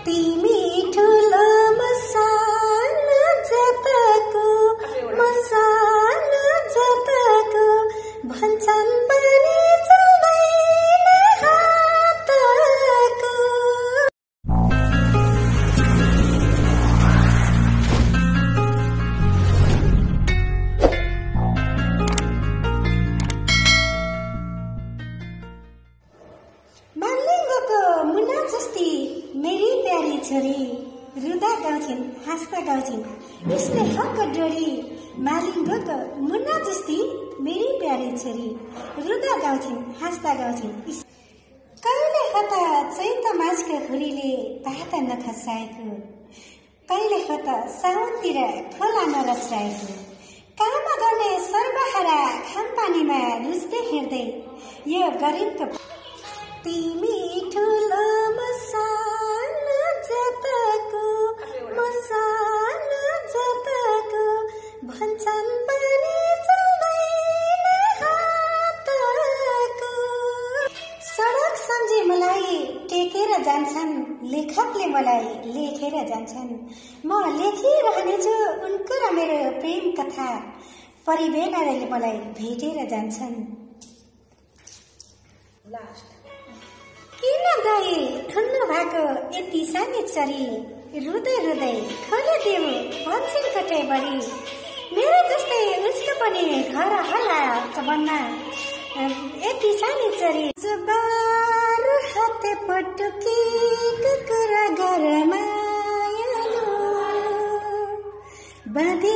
तिमी ठुलो मसानो जताको भन्छन् पनि चल्दैन हातको। मालिङ्गको मुना जस्ती मेरी प्यारी छोरी, रुदा गाउँछिन् हाँस्दा गाउँछिन् यसले हक डोरी। मालिङ्गको मुना जस्ती मेरी प्यारी छोरी, रुदा गाउँछिन् हाँस्दा गाउँछिन्। कहिले हता चैत माझको हुरीले पात नखसाएको, कहिले हता साउनतिर खोला नरसाएको। काम गर्ने सर्वहारा खामपानीमा रुच्दै हिँड्दै यो गरिबको। तिमी ठुलो मसानो जताको भन्छन् पनि चल्दैन हातको। सडक सम्झी मलाई टेकेर जान्छन्, लेखकले मलाई लेखेर जान्छन्। म लेखिरहनेछु उनको र मेरो प्रेम कथा, परिवेणले मलाई भेटेर जान्छन्। किन गए ठुलो भएको यति सानी चरी, रुँदै रुँदै खोलिदेऊ भन्छन् कतैबरी। मेरो जस्तै उसको पनि घर होला भन्न यति सानी चरी। जुबारु हाते पटुकी कुकुरा घर मायालु बाँधी